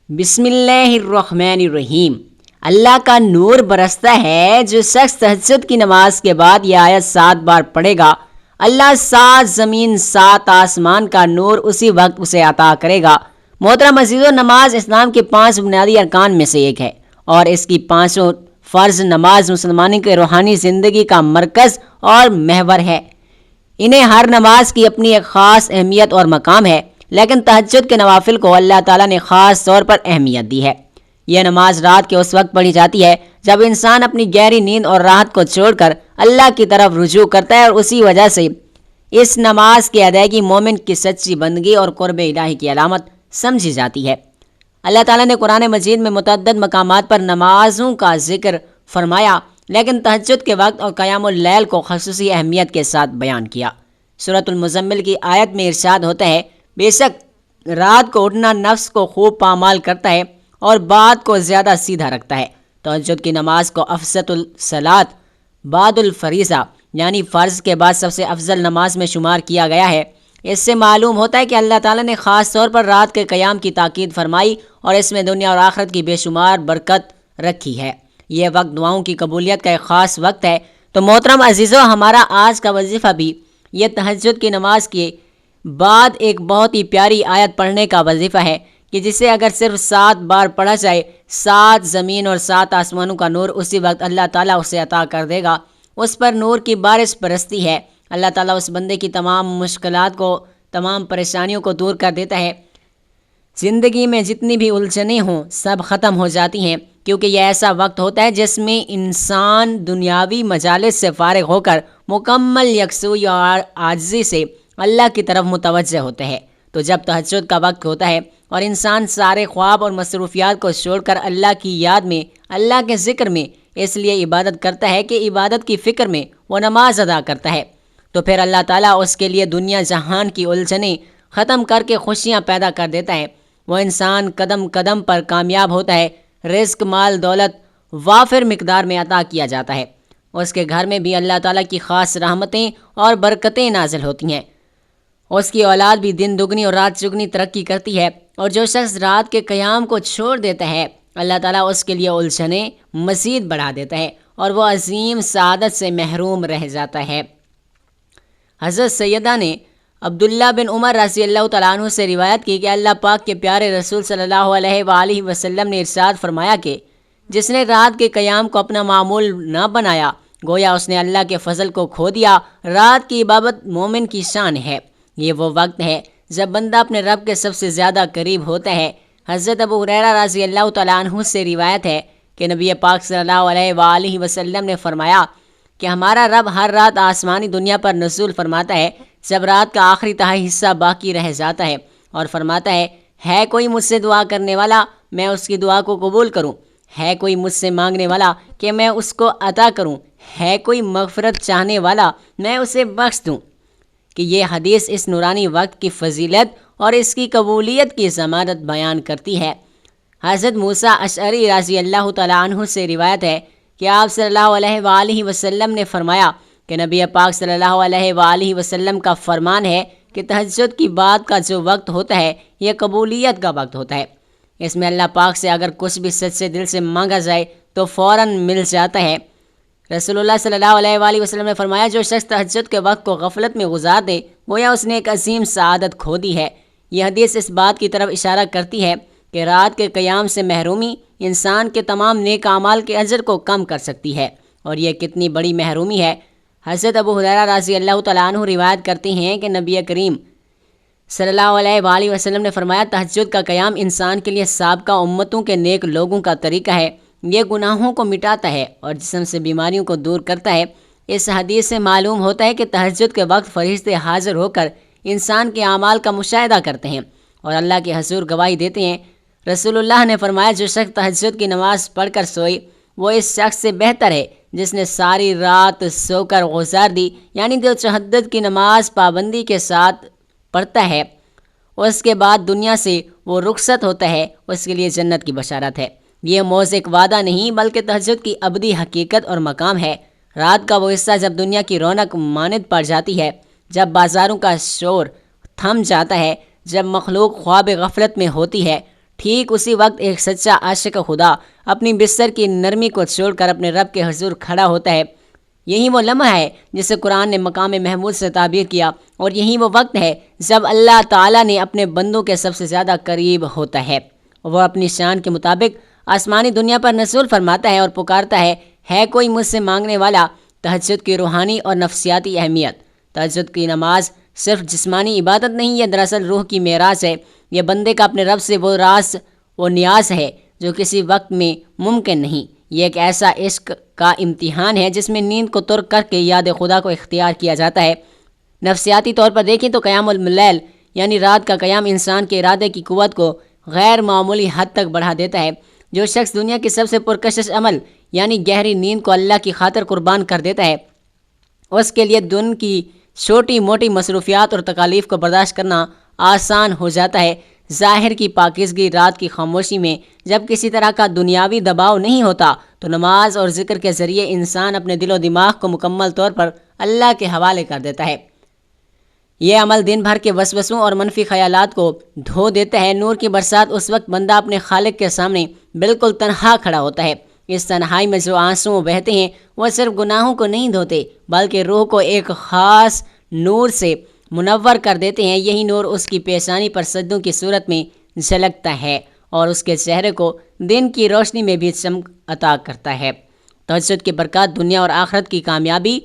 بسم اللہ الرحمن الرحیم۔ اللہ کا نور برستا ہے، جو شخص تہجد کی نماز کے بعد یہ آیت 7 بار پڑھے گا، اللہ 7 زمین 7 آسمان کا نور اسی وقت اسے عطا کرے گا۔ محترم عزیزو، نماز اسلام کے 5 بنیادی ارکان میں سے ایک ہے، اور اس کی 5 فرض نماز مسلمانوں کے روحانی زندگی کا مرکز اور محور ہے۔ انہیں ہر نماز کی اپنی ایک خاص اہمیت اور مقام ہے، لیکن تہجد کے نوافل کو اللہ تعالیٰ نے خاص طور پر اہمیت دی ہے۔ یہ نماز رات کے اس وقت پڑھی جاتی ہے جب انسان اپنی گہری نیند اور راحت کو چھوڑ کر اللہ کی طرف رجوع کرتا ہے، اور اسی وجہ سے اس نماز کی ادائیگی مومن کی سچی بندگی اور قرب الہی کی علامت سمجھی جاتی ہے۔ اللہ تعالیٰ نے قرآن مجید میں متعدد مقامات پر نمازوں کا ذکر فرمایا، لیکن تہجد کے وقت اور قیام اللیل کو خصوصی اہمیت کے ساتھ بیان کیا۔ سورۃ المزمل کی آیت میں ارشاد ہوتا ہے، بے شک رات کو اٹھنا نفس کو خوب پامال کرتا ہے اور بات کو زیادہ سیدھا رکھتا ہے۔ تہجد کی نماز کو افضل الصلاۃ بعد الفریضہ، یعنی فرض کے بعد سب سے افضل نماز میں شمار کیا گیا ہے۔ اس سے معلوم ہوتا ہے کہ اللہ تعالیٰ نے خاص طور پر رات کے قیام کی تاکید فرمائی اور اس میں دنیا اور آخرت کی بے شمار برکت رکھی ہے۔ یہ وقت دعاؤں کی قبولیت کا ایک خاص وقت ہے۔ تو محترم عزیزو، ہمارا آج کا وظیفہ بھی یہ تہجد کی نماز کے بعد ایک بہت ہی پیاری آیت پڑھنے کا وظیفہ ہے، کہ جسے اگر صرف 7 بار پڑھا جائے، 7 زمین اور 7 آسمانوں کا نور اسی وقت اللہ تعالیٰ اسے عطا کر دے گا۔ اس پر نور کی بارش برستی ہے۔ اللہ تعالیٰ اس بندے کی تمام مشکلات کو، تمام پریشانیوں کو دور کر دیتا ہے۔ زندگی میں جتنی بھی الجھنیں ہوں سب ختم ہو جاتی ہیں، کیونکہ یہ ایسا وقت ہوتا ہے جس میں انسان دنیاوی مجالس سے فارغ ہو کر مکمل یکسوئی اور عاجزی سے اللہ کی طرف متوجہ ہوتا ہے۔ تو جب تہجد کا وقت ہوتا ہے اور انسان سارے خواب اور مصروفیات کو چھوڑ کر اللہ کی یاد میں، اللہ کے ذکر میں اس لیے عبادت کرتا ہے کہ عبادت کی فکر میں وہ نماز ادا کرتا ہے، تو پھر اللہ تعالیٰ اس کے لیے دنیا جہان کی الجھنیں ختم کر کے خوشیاں پیدا کر دیتا ہے۔ وہ انسان قدم قدم پر کامیاب ہوتا ہے، رزق، مال، دولت وافر مقدار میں عطا کیا جاتا ہے۔ اس کے گھر میں بھی اللہ تعالیٰ کی خاص رحمتیں اور برکتیں نازل ہوتی ہیں۔ اس کی اولاد بھی دن دگنی اور رات چگنی ترقی کرتی ہے، اور جو شخص رات کے قیام کو چھوڑ دیتا ہے، اللہ تعالیٰ اس کے لیے الجھنیں مزید بڑھا دیتا ہے اور وہ عظیم سعادت سے محروم رہ جاتا ہے۔ حضرت سیدہ نے عبداللہ بن عمر رضی اللہ تعالیٰ عنہ سے روایت کی کہ اللہ پاک کے پیارے رسول صلی اللہ علیہ وآلہ وسلم نے ارشاد فرمایا کہ جس نے رات کے قیام کو اپنا معمول نہ بنایا، گویا اس نے اللہ کے فضل کو کھو دیا۔ رات کی عبادت مومن کی شان ہے۔ یہ وہ وقت ہے جب بندہ اپنے رب کے سب سے زیادہ قریب ہوتا ہے۔ حضرت ابو ہریرہ رضی اللہ تعالیٰ عنہ سے روایت ہے کہ نبی پاک صلی اللہ علیہ وآلہ وسلم نے فرمایا کہ ہمارا رب ہر رات آسمانی دنیا پر نزول فرماتا ہے جب رات کا آخری تہائی حصہ باقی رہ جاتا ہے، اور فرماتا ہے کوئی مجھ سے دعا کرنے والا، میں اس کی دعا کو قبول کروں، ہے کوئی مجھ سے مانگنے والا کہ میں اس کو عطا کروں، ہے کوئی مغفرت چاہنے والا میں اسے بخش دوں۔ کہ یہ حدیث اس نورانی وقت کی فضیلت اور اس کی قبولیت کی ضمانت بیان کرتی ہے۔ حضرت موسیٰ اشعری رضی اللہ تعالیٰ عنہ سے روایت ہے کہ آپ صلی اللہ علیہ وآلہ وسلم نے فرمایا کہ نبی پاک صلی اللہ علیہ وآلہ وسلم کا فرمان ہے کہ تہجد کی بات کا جو وقت ہوتا ہے یہ قبولیت کا وقت ہوتا ہے۔ اس میں اللہ پاک سے اگر کچھ بھی سچے دل سے مانگا جائے تو فوراً مل جاتا ہے۔ رسول اللہ صلی اللہ علیہ وآلہ وسلم نے فرمایا، جو شخص تہجد کے وقت کو غفلت میں گزار دے، گویا اس نے ایک عظیم سعادت کھو دی ہے۔ یہ حدیث اس بات کی طرف اشارہ کرتی ہے کہ رات کے قیام سے محرومی انسان کے تمام نیک اعمال کے اجر کو کم کر سکتی ہے، اور یہ کتنی بڑی محرومی ہے۔ حضرت ابو ہریرہ رضی اللہ تعالیٰ عنہ روایت کرتے ہیں کہ نبی کریم صلی اللہ علیہ وآلہ وسلم نے فرمایا، تہجد کا قیام انسان کے لیے سابقہ امتوں کے نیک لوگوں کا طریقہ ہے۔ یہ گناہوں کو مٹاتا ہے اور جسم سے بیماریوں کو دور کرتا ہے۔ اس حدیث سے معلوم ہوتا ہے کہ تہجد کے وقت فرشتے حاضر ہو کر انسان کے اعمال کا مشاہدہ کرتے ہیں اور اللہ کے حضور گواہی دیتے ہیں۔ رسول اللہ نے فرمایا، جو شخص تہجد کی نماز پڑھ کر سوئی وہ اس شخص سے بہتر ہے جس نے ساری رات سو کر گزار دی، یعنی جو تہجد کی نماز پابندی کے ساتھ پڑھتا ہے اس کے بعد دنیا سے وہ رخصت ہوتا ہے، اس کے لیے جنت کی بشارت ہے۔ یہ موز ایک وعدہ نہیں بلکہ تہجد کی ابدی حقیقت اور مقام ہے۔ رات کا وہ حصہ جب دنیا کی رونق ماند پڑ جاتی ہے، جب بازاروں کا شور تھم جاتا ہے، جب مخلوق خواب غفلت میں ہوتی ہے، ٹھیک اسی وقت ایک سچا عاشق خدا اپنی بستر کی نرمی کو چھوڑ کر اپنے رب کے حضور کھڑا ہوتا ہے۔ یہی وہ لمحہ ہے جسے قرآن نے مقام محمود سے تعبیر کیا، اور یہی وہ وقت ہے جب اللہ تعالیٰ نے اپنے بندوں کے سب سے زیادہ قریب ہوتا ہے۔ وہ اپنی شان کے مطابق آسمانی دنیا پر نزول فرماتا ہے اور پکارتا ہے کوئی مجھ سے مانگنے والا؟ تہجد کی روحانی اور نفسیاتی اہمیت۔ تہجد کی نماز صرف جسمانی عبادت نہیں، یہ دراصل روح کی معراج ہے۔ یہ بندے کا اپنے رب سے وہ راز و نیاز ہے جو کسی وقت میں ممکن نہیں۔ یہ ایک ایسا عشق کا امتحان ہے جس میں نیند کو ترک کر کے یاد خدا کو اختیار کیا جاتا ہے۔ نفسیاتی طور پر دیکھیں تو قیام اللیل یعنی رات کا قیام انسان کے ارادے کی قوت کو غیر معمولی حد تک بڑھا دیتا ہے۔ جو شخص دنیا کی سب سے پرکشش عمل یعنی گہری نیند کو اللہ کی خاطر قربان کر دیتا ہے، اس کے لیے دن کی چھوٹی موٹی مصروفیات اور تکالیف کو برداشت کرنا آسان ہو جاتا ہے۔ ظاہر کی پاکیزگی، رات کی خاموشی میں جب کسی طرح کا دنیاوی دباؤ نہیں ہوتا تو نماز اور ذکر کے ذریعے انسان اپنے دل و دماغ کو مکمل طور پر اللہ کے حوالے کر دیتا ہے۔ یہ عمل دن بھر کے وسوسوں اور منفی خیالات کو دھو دیتا ہے۔ نور کی برسات اس وقت بندہ اپنے خالق کے سامنے بالکل تنہا کھڑا ہوتا ہے۔ اس تنہائی میں جو آنسو بہتے ہیں وہ صرف گناہوں کو نہیں دھوتے بلکہ روح کو ایک خاص نور سے منور کر دیتے ہیں۔ یہی نور اس کی پیشانی پر سجدوں کی صورت میں جھلکتا ہے اور اس کے چہرے کو دن کی روشنی میں بھی چمک عطا کرتا ہے۔ تہجد کی برکات دنیا اور آخرت کی کامیابی۔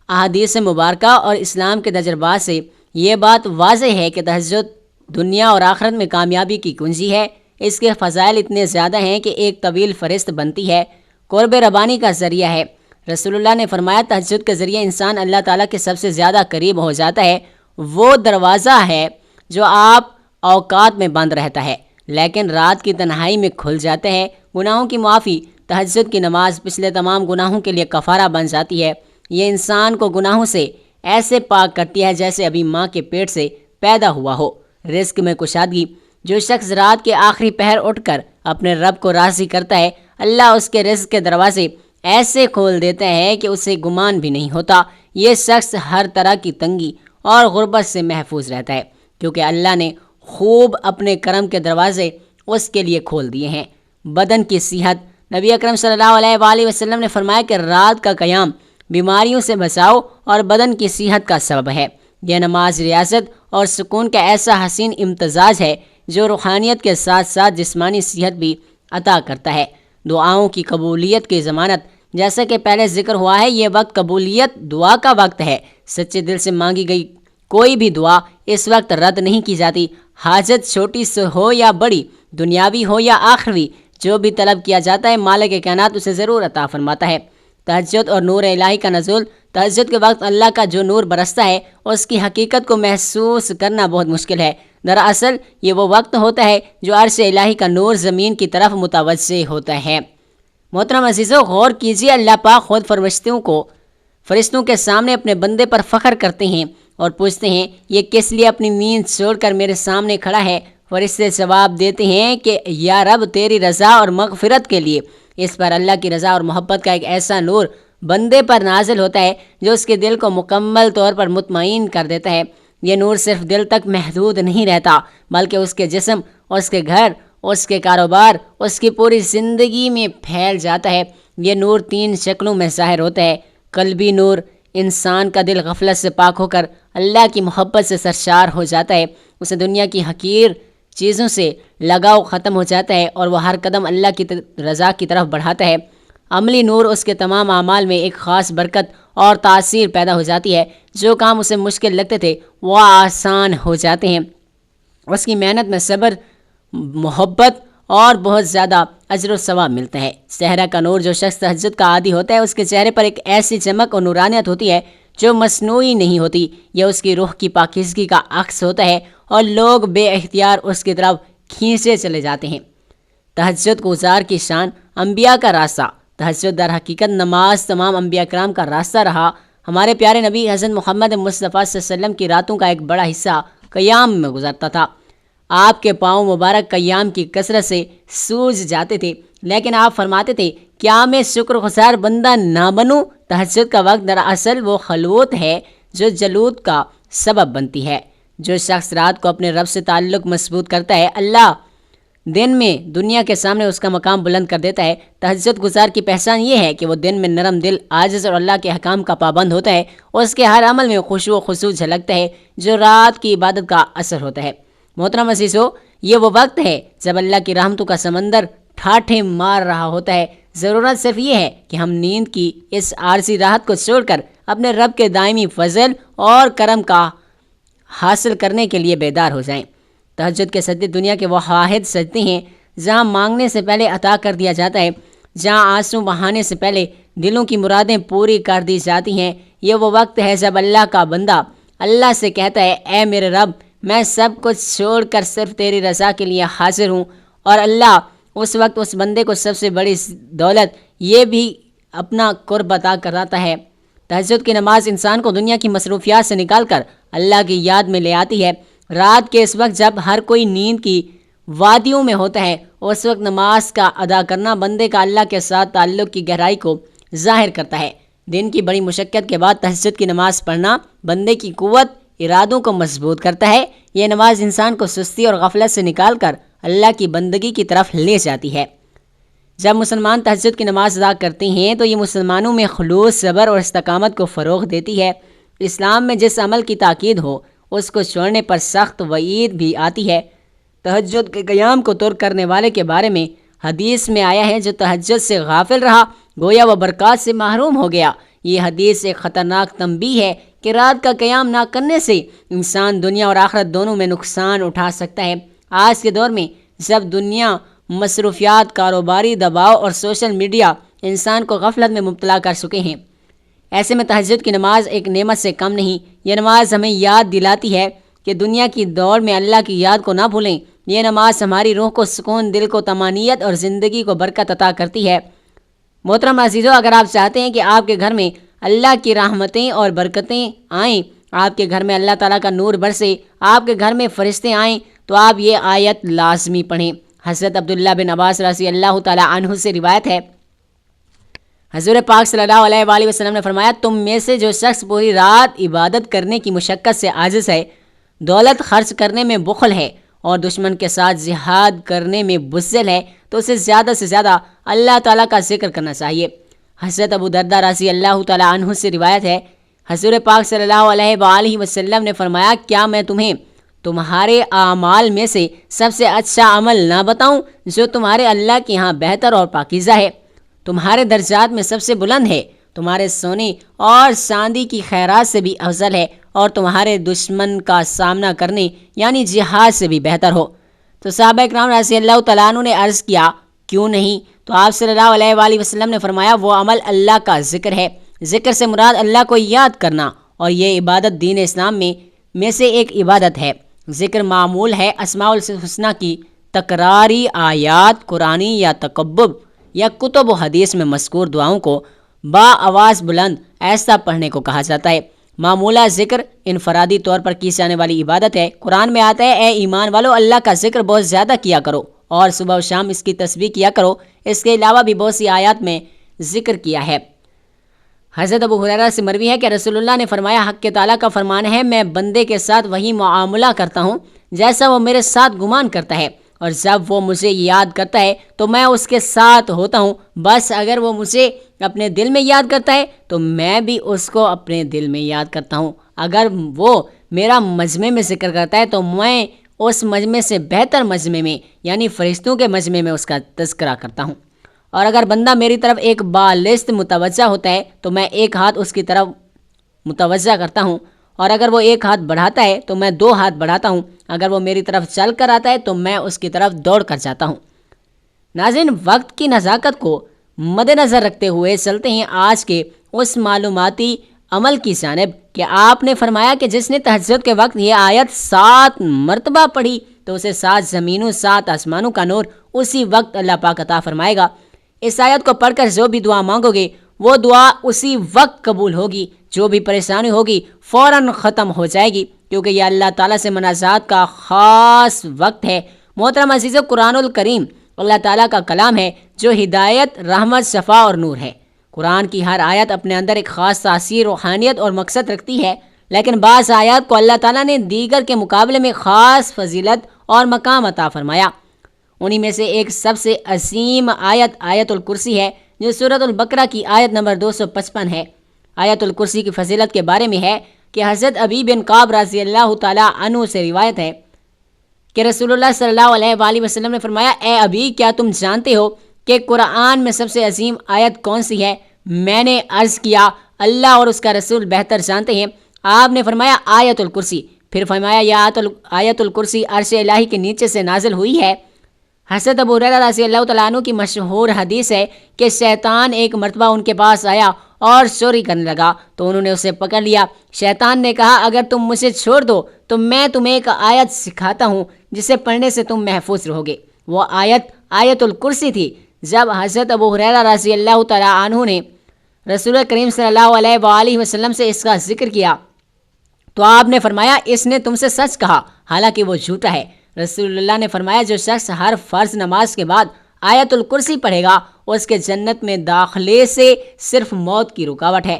احادیث مبارکہ اور اسلام کے تجربات سے یہ بات واضح ہے کہ تہجد دنیا اور آخرت میں کامیابی کی کنجی ہے۔ اس کے فضائل اتنے زیادہ ہیں کہ ایک طویل فہرست بنتی ہے۔ قرب ربانی کا ذریعہ ہے۔ رسول اللہ نے فرمایا تہجد کے ذریعے انسان اللہ تعالیٰ کے سب سے زیادہ قریب ہو جاتا ہے۔ وہ دروازہ ہے جو آپ اوقات میں بند رہتا ہے لیکن رات کی تنہائی میں کھل جاتا ہے۔ گناہوں کی معافی۔ تہجد کی نماز پچھلے تمام گناہوں کے لیے کفارہ بن جاتی ہے۔ یہ انسان کو گناہوں سے ایسے پاک کرتی ہے جیسے ابھی ماں کے پیٹ سے پیدا ہوا ہو۔ رزق میں کشادگی۔ جو شخص رات کے آخری پہر اٹھ کر اپنے رب کو راضی کرتا ہے، اللہ اس کے رزق کے دروازے ایسے کھول دیتا ہے کہ اسے گمان بھی نہیں ہوتا۔ یہ شخص ہر طرح کی تنگی اور غربت سے محفوظ رہتا ہے کیونکہ اللہ نے خوب اپنے کرم کے دروازے اس کے لیے کھول دیے ہیں۔ بدن کی صحت۔ نبی اکرم صلی اللہ علیہ وآلہ وسلم نے فرمایا کہ رات کا قیام بیماریوں سے بچاؤ اور بدن کی صحت کا سبب ہے۔ یہ نماز ریاضت اور سکون کا ایسا حسین امتزاج ہے جو روحانیت کے ساتھ ساتھ جسمانی صحت بھی عطا کرتا ہے۔ دعاؤں کی قبولیت کی ضمانت۔ جیسا کہ پہلے ذکر ہوا ہے، یہ وقت قبولیت دعا کا وقت ہے۔ سچے دل سے مانگی گئی کوئی بھی دعا اس وقت رد نہیں کی جاتی۔ حاجت چھوٹی سے ہو یا بڑی، دنیاوی ہو یا آخروی، جو بھی طلب کیا جاتا ہے مالک کائنات اسے ضرور عطا فرماتا ہے۔ تہجد اور نور الہی کا نزول۔ تہجد کے وقت اللہ کا جو نور برستا ہے اس کی حقیقت کو محسوس کرنا بہت مشکل ہے۔ دراصل یہ وہ وقت ہوتا ہے جو عرش الہی کا نور زمین کی طرف متوجہ ہوتا ہے۔ محترم عزیزو، غور کیجیے، اللہ پاک خود فرشتوں کے سامنے اپنے بندے پر فخر کرتے ہیں اور پوچھتے ہیں یہ کس لیے اپنی نیند چھوڑ کر میرے سامنے کھڑا ہے؟ فرشتے جواب دیتے ہیں کہ یا رب، تیری رضا اور مغفرت کے لیے۔ اس پر اللہ کی رضا اور محبت کا ایک ایسا نور بندے پر نازل ہوتا ہے جو اس کے دل کو مکمل طور پر مطمئن کر دیتا ہے۔ یہ نور صرف دل تک محدود نہیں رہتا بلکہ اس کے جسم، اس کے گھر، اس کے کاروبار، اس کی پوری زندگی میں پھیل جاتا ہے۔ یہ نور 3 شکلوں میں ظاہر ہوتا ہے۔ قلبی نور۔ انسان کا دل غفلت سے پاک ہو کر اللہ کی محبت سے سرشار ہو جاتا ہے۔ اسے دنیا کی حقیر چیزوں سے لگاؤ ختم ہو جاتا ہے اور وہ ہر قدم اللہ کی رضا کی طرف بڑھاتا ہے۔ عملی نور۔ اس کے تمام اعمال میں ایک خاص برکت اور تاثیر پیدا ہو جاتی ہے۔ جو کام اسے مشکل لگتے تھے وہ آسان ہو جاتے ہیں۔ اس کی محنت میں صبر، محبت اور بہت زیادہ اجر و ثواب ملتا ہے۔ صحرا کا نور۔ جو شخص تہجد کا عادی ہوتا ہے اس کے چہرے پر ایک ایسی چمک اور نورانیت ہوتی ہے جو مصنوعی نہیں ہوتی۔ یہ اس کی روح کی پاکیزگی کا عکس ہوتا ہے اور لوگ بے اختیار اس کی طرف کھینچے چلے جاتے ہیں۔ تہجد گزار کی شان۔ انبیاء کا راستہ۔ تہجد در حقیقت نماز تمام انبیاء کرام کا راستہ رہا۔ ہمارے پیارے نبی حضرت محمد مصطفیٰ صلی اللہ علیہ وسلم کی راتوں کا ایک بڑا حصہ قیام میں گزرتا تھا۔ آپ کے پاؤں مبارک قیام کی کثرت سے سوج جاتے تھے، لیکن آپ فرماتے تھے کیا میں شکر گزار بندہ نہ بنوں؟ تہجد کا وقت دراصل وہ خلوت ہے جو جلوت کا سبب بنتی ہے۔ جو شخص رات کو اپنے رب سے تعلق مضبوط کرتا ہے، اللہ دن میں دنیا کے سامنے اس کا مقام بلند کر دیتا ہے۔ تہجد گزار کی پہچان یہ ہے کہ وہ دن میں نرم دل، عاجز اور اللہ کے حکام کا پابند ہوتا ہے، اور اس کے ہر عمل میں خشوع و خضوع جھلکتا ہے جو رات کی عبادت کا اثر ہوتا ہے۔ محترم عزیزو، یہ وہ وقت ہے جب اللہ کی رحمتوں کا سمندر ٹھاٹھے مار رہا ہوتا ہے۔ ضرورت صرف یہ ہے کہ ہم نیند کی اس عارضی راحت کو چھوڑ کر اپنے رب کے دائمی فضل اور کرم کا حاصل کرنے کے لیے بیدار ہو جائیں۔ تہجد کے سجدے دنیا کے وہ واحد سجدے ہیں جہاں مانگنے سے پہلے عطا کر دیا جاتا ہے، جہاں آنسو بہانے سے پہلے دلوں کی مرادیں پوری کر دی جاتی ہیں۔ یہ وہ وقت ہے جب اللہ کا بندہ اللہ سے کہتا ہے، اے میرے رب، میں سب کچھ چھوڑ کر صرف تیری رضا کے لیے حاضر ہوں۔ اور اللہ اس وقت اس بندے کو سب سے بڑی دولت یہ بھی اپنا قرب عطا کراتا ہے۔ تہجد کی نماز انسان کو دنیا کی مصروفیات سے نکال کر اللہ کی یاد میں لے آتی ہے۔ رات کے اس وقت جب ہر کوئی نیند کی وادیوں میں ہوتا ہے، اس وقت نماز کا ادا کرنا بندے کا اللہ کے ساتھ تعلق کی گہرائی کو ظاہر کرتا ہے۔ دن کی بڑی مشقت کے بعد تہجد کی نماز پڑھنا بندے کی قوت ارادوں کو مضبوط کرتا ہے۔ یہ نماز انسان کو سستی اور غفلت سے نکال کر اللہ کی بندگی کی طرف لے جاتی ہے۔ جب مسلمان تہجد کی نماز ادا کرتے ہیں تو یہ مسلمانوں میں خلوص، صبر اور استقامت کو فروغ دیتی ہے۔ اسلام میں جس عمل کی تاکید ہو اس کو چھوڑنے پر سخت وعید بھی آتی ہے۔ تہجد کے قیام کو ترک کرنے والے کے بارے میں حدیث میں آیا ہے، جو تہجد سے غافل رہا گویا وہ برکات سے محروم ہو گیا۔ یہ حدیث ایک خطرناک تنبیہ ہے کہ رات کا قیام نہ کرنے سے انسان دنیا اور آخرت دونوں میں نقصان اٹھا سکتا ہے۔ آج کے دور میں جب دنیا، مصروفیات، کاروباری دباؤ اور سوشل میڈیا انسان کو غفلت میں مبتلا کر چکے ہیں، ایسے میں تہجد کی نماز ایک نعمت سے کم نہیں۔ یہ نماز ہمیں یاد دلاتی ہے کہ دنیا کی دوڑ میں اللہ کی یاد کو نہ بھولیں۔ یہ نماز ہماری روح کو سکون، دل کو طمانینت اور زندگی کو برکت عطا کرتی ہے۔ محترم عزیزو، اگر آپ چاہتے ہیں کہ آپ کے گھر میں اللہ کی رحمتیں اور برکتیں آئیں، آپ کے گھر میں اللہ تعالیٰ کا نور برسے، آپ کے گھر میں فرشتے آئیں، تو آپ یہ آیت لازمی پڑھیں۔ حضرت عبداللہ بن عباس رضی اللہ تعالیٰ عنہ سے روایت ہے، حضور پاک صلی اللہ علیہ وآلہ وسلم نے فرمایا، تم میں سے جو شخص پوری رات عبادت کرنے کی مشقت سے عاجز ہے، دولت خرچ کرنے میں بخل ہے اور دشمن کے ساتھ جہاد کرنے میں بزدل ہے، تو اسے زیادہ سے زیادہ اللہ تعالیٰ کا ذکر کرنا چاہیے۔ حضرت ابو دردہ رضی اللہ تعالیٰ عنہ سے روایت ہے، حضور پاک صلی اللہ علیہ وآلہ وسلم نے فرمایا، کیا میں تمہیں تمہارے اعمال میں سے سب سے اچھا عمل نہ بتاؤں جو تمہارے اللہ کے ہاں بہتر اور پاکیزہ ہے، تمہارے درجات میں سب سے بلند ہے، تمہارے سونے اور چاندی کی خیرات سے بھی افضل ہے، اور تمہارے دشمن کا سامنا کرنے یعنی جہاد سے بھی بہتر ہو؟ تو صحابہ اکرام رضی اللہ تعالیٰ عنہ نے عرض کیا، کیوں نہیں؟ تو آپ صلی اللہ علیہ وآلہ وسلم نے فرمایا، وہ عمل اللہ کا ذکر ہے۔ ذکر سے مراد اللہ کو یاد کرنا، اور یہ عبادت دین اسلام میں سے ایک عبادت ہے۔ ذکر معمول ہے اسماء الحسنہ کی تکراری آیات قرآنی یا تکبب یا کتب و حدیث میں مذکور دعاؤں کو با آواز بلند ایسا پڑھنے کو کہا جاتا ہے۔ معمولہ ذکر انفرادی طور پر کی جانے والی عبادت ہے۔ قرآن میں آتا ہے، اے ایمان والو، اللہ کا ذکر بہت زیادہ کیا کرو اور صبح و شام اس کی تسبیح کیا کرو۔ اس کے علاوہ بھی بہت سی آیات میں ذکر کیا ہے۔ حضرت ابو ہریرہ سے مروی ہے کہ رسول اللہ نے فرمایا، حق تعالیٰ کا فرمان ہے، میں بندے کے ساتھ وہی معاملہ کرتا ہوں جیسا وہ میرے ساتھ گمان کرتا ہے، اور جب وہ مجھے یاد کرتا ہے تو میں اس کے ساتھ ہوتا ہوں، بس اگر وہ مجھے اپنے دل میں یاد کرتا ہے تو میں بھی اس کو اپنے دل میں یاد کرتا ہوں، اگر وہ میرا مجمع میں ذکر کرتا ہے تو میں اس مجمع سے بہتر مجمع میں یعنی فرشتوں کے مجمع میں اس کا تذکرہ کرتا ہوں، اور اگر بندہ میری طرف ایک بالست متوجہ ہوتا ہے تو میں ایک ہاتھ اس کی طرف متوجہ کرتا ہوں، اور اگر وہ ایک ہاتھ بڑھاتا ہے تو میں 2 ہاتھ بڑھاتا ہوں، اگر وہ میری طرف چل کر آتا ہے تو میں اس کی طرف دوڑ کر جاتا ہوں۔ ناظرین، وقت کی نزاکت کو مد نظر رکھتے ہوئے چلتے ہیں آج کے اس معلوماتی عمل کی جانب کہ آپ نے فرمایا کہ جس نے تہجد کے وقت یہ آیت 7 مرتبہ پڑھی تو اسے 7 زمینوں 7 آسمانوں کا نور اسی وقت اللہ پاک عطا فرمائے گا۔ اس آیت کو پڑھ کر جو بھی دعا مانگو گے وہ دعا اسی وقت قبول ہوگی، جو بھی پریشانی ہوگی فوراً ختم ہو جائے گی، کیونکہ یہ اللہ تعالیٰ سے مناجات کا خاص وقت ہے۔ محترم عزیزو، قرآن الکریم اللہ تعالیٰ کا کلام ہے جو ہدایت، رحمت، شفا اور نور ہے۔ قرآن کی ہر آیت اپنے اندر ایک خاص تاثیر، روحانیت اور مقصد رکھتی ہے، لیکن بعض آیات کو اللہ تعالیٰ نے دیگر کے مقابلے میں خاص فضیلت اور مقام عطا فرمایا۔ انہی میں سے ایک سب سے عظیم آیت آیت الکرسی ہے جو سورۃ البقرہ کی آیت نمبر 255 ہے۔ آیت الکرسی کی فضیلت کے بارے میں ہے کہ حضرت ابی بن کعب رضی اللہ تعالیٰ عنہ سے روایت ہے کہ رسول اللہ صلی اللہ علیہ وآلہ وسلم نے فرمایا، اے ابی، کیا تم جانتے ہو کہ قرآن میں سب سے عظیم آیت کون سی ہے؟ میں نے عرض کیا، اللہ اور اس کا رسول بہتر جانتے ہیں۔ آپ نے فرمایا، آیت الکرسی۔ پھر فرمایا، یہ آیت الکرسی عرش الہی کے نیچے سے نازل ہوئی ہے۔ حضرت ابو ہریرہ رضی اللہ تعالیٰ عنہ کی مشہور حدیث ہے کہ شیطان ایک مرتبہ ان کے پاس آیا اور چوری کرنے لگا تو انہوں نے اسے پکڑ لیا۔ شیطان نے کہا، اگر تم مجھے چھوڑ دو تو میں تمہیں ایک آیت سکھاتا ہوں جسے پڑھنے سے تم محفوظ رہو گے۔ وہ آیت آیت الکرسی تھی۔ جب حضرت ابو ہریرہ رضی اللہ تعالیٰ عنہ نے رسول کریم صلی اللہ علیہ وآلہ وسلم سے اس کا ذکر کیا تو آپ نے فرمایا، اس نے تم سے سچ کہا، حالانکہ وہ جھوٹا ہے۔ رسول اللہ نے فرمایا، جو شخص ہر فرض نماز کے بعد آیت الکرسی پڑھے گا اس کے جنت میں داخلے سے صرف موت کی رکاوٹ ہے۔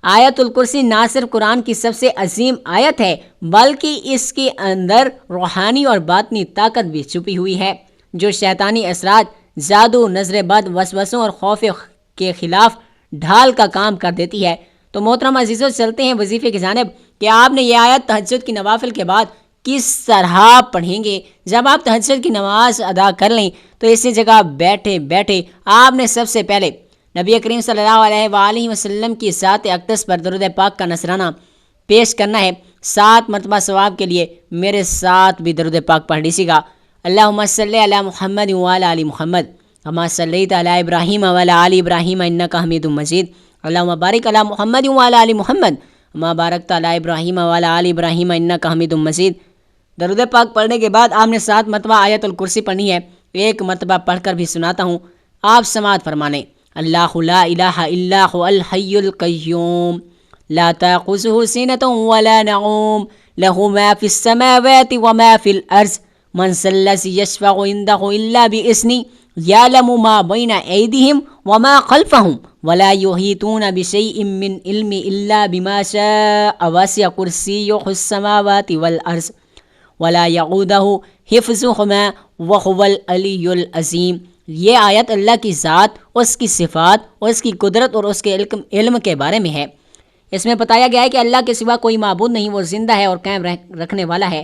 آیت الکرسی نہ صرف قرآن کی سب سے عظیم آیت ہے بلکہ اس کے اندر روحانی اور باطنی طاقت بھی چھپی ہوئی ہے جو شیطانی اثرات، جادو، نظر بد، وسوسوں اور خوف کے خلاف ڈھال کا کام کر دیتی ہے۔ تو محترم عزیزو، چلتے ہیں وظیفے کی جانب کہ آپ نے یہ آیت تہجد کی نوافل کے بعد کس طرح پڑھیں گے۔ جب آپ تہجد کی نماز ادا کر لیں تو اسی جگہ بیٹھے بیٹھے آپ نے سب سے پہلے نبی کریم صلی اللہ علیہ وآلہ وسلم کی ذات اقدس پر درود پاک کا نذرانہ پیش کرنا ہے۔ 7 مرتبہ ثواب کے لیے میرے ساتھ بھی درود پاک پڑھ لیجیے گا۔ اللہم صلی علی محمد وعلی آل محمد کما صلیت علی ابراہیم وعلی آل ابراہیم انک حمید مجید۔ اللہم بارک علی محمد وعلی آل محمد کما بارکت علی ابراہیم وعلی آل ابراہیم انک حمید مجید۔ درود پاک پڑھنے کے بعد آپ نے 7 مرتبہ آیت الکرسی پڑھنی ہے۔ ایک مرتبہ پڑھ کر بھی سناتا ہوں، آپ سماعت فرمانے۔ اللہ لا الہ الا هو الحی القیوم لا تأخذہ سنۃ ولا نعوم لہ ما فی السماوات وما فی الارض من ذا الذی یشفع عنده الا بإذنہ یعلم ما بین ایدیہم وما خلفہم ولا یحیطون بشیء من علم الا بما شاء وسع کرسیہ السماوات والارض ولا یعودہ حفظہما وہو العلی العظیم۔ یہ آیت اللہ کی ذات، اس کی صفات، اس کی قدرت اور اس کے علم کے بارے میں ہے۔ اس میں بتایا گیا ہے کہ اللہ کے سوا کوئی معبود نہیں، وہ زندہ ہے اور قائم رکھنے والا ہے۔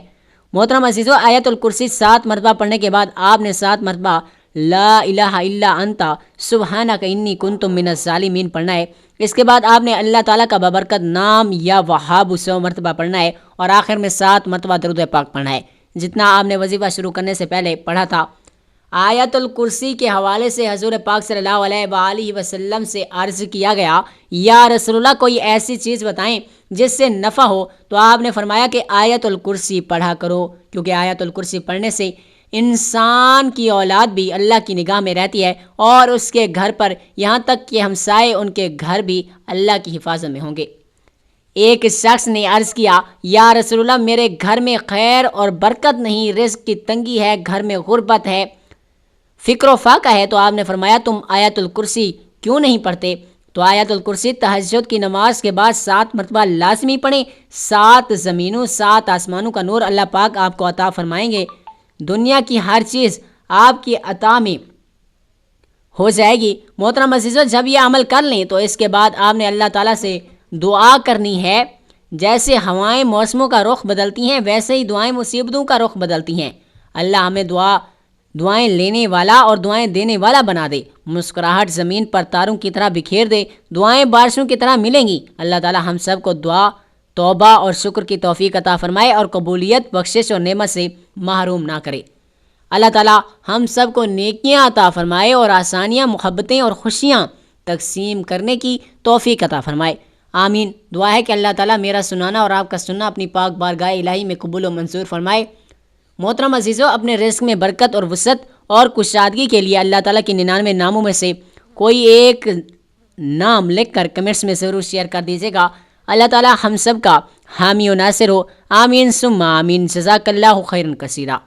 محترم عزیزو، آیت الکرسی 7 مرتبہ پڑھنے کے بعد آپ نے 7 مرتبہ لا الہ الا انت سبحانک انی کنت من الظالمین پڑھنا ہے۔ اس کے بعد آپ نے اللہ تعالیٰ کا بابرکت نام یا وہاب 100 مرتبہ پڑھنا ہے اور آخر میں 7 مرتبہ درود پاک پڑھنا ہے، جتنا آپ نے وظیفہ شروع کرنے سے پہلے پڑھا تھا۔ آیت الکرسی کے حوالے سے حضور پاک صلی اللہ علیہ وآلہ وسلم سے عرض کیا گیا، یا رسول اللہ کوئی ایسی چیز بتائیں جس سے نفع ہو، تو آپ نے فرمایا کہ آیت الکرسی پڑھا کرو، کیونکہ آیت الکرسی پڑھنے سے انسان کی اولاد بھی اللہ کی نگاہ میں رہتی ہے اور اس کے گھر پر، یہاں تک کہ ہمسائے ان کے گھر بھی اللہ کی حفاظت میں ہوں گے۔ ایک شخص نے عرض کیا، یا رسول اللہ میرے گھر میں خیر اور برکت نہیں، رزق کی تنگی ہے، گھر میں غربت ہے، فکر و فاقہ ہے۔ تو آپ نے فرمایا، تم آیت الکرسی کیوں نہیں پڑھتے؟ تو آیت الکرسی تہجد کی نماز کے بعد 7 مرتبہ لازمی پڑھیں۔ 7 زمینوں 7 آسمانوں کا نور اللہ پاک آپ کو عطا فرمائیں گے۔ دنیا کی ہر چیز آپ کی عطا میں ہو جائے گی۔ محترم عزیزو، جب یہ عمل کر لیں تو اس کے بعد آپ نے اللہ تعالیٰ سے دعا کرنی ہے۔ جیسے ہوائیں موسموں کا رخ بدلتی ہیں، ویسے ہی دعائیں مصیبتوں کا رخ بدلتی ہیں۔ اللہ ہمیں دعائیں لینے والا اور دعائیں دینے والا بنا دے۔ مسکراہٹ زمین پر تاروں کی طرح بکھیر دے، دعائیں بارشوں کی طرح ملیں گی۔ اللہ تعالیٰ ہم سب کو دعا، توبہ اور شکر کی توفیق عطا فرمائے اور قبولیت، بخشش اور نعمت سے محروم نہ کرے۔ اللہ تعالیٰ ہم سب کو نیکیاں عطا فرمائے اور آسانیاں، محبتیں اور خوشیاں تقسیم کرنے کی توفیق عطا فرمائے۔ آمین۔ دعا ہے کہ اللہ تعالیٰ میرا سنانا اور آپ کا سننا اپنی پاک بارگاہ الہی میں قبول و منظور فرمائے۔ محترم عزیزو، اپنے رزق میں برکت اور وسعت اور کشادگی کے لیے اللہ تعالیٰ کے 99 ناموں میں سے کوئی ایک نام لکھ کر کمنٹس میں ضرور شیئر کر دیجیے گا۔ اللہ تعالیٰ ہم سب کا حامی و ناصر ہو۔ آمین ثم آمین۔ جزاک اللہ خیرا کثیرا۔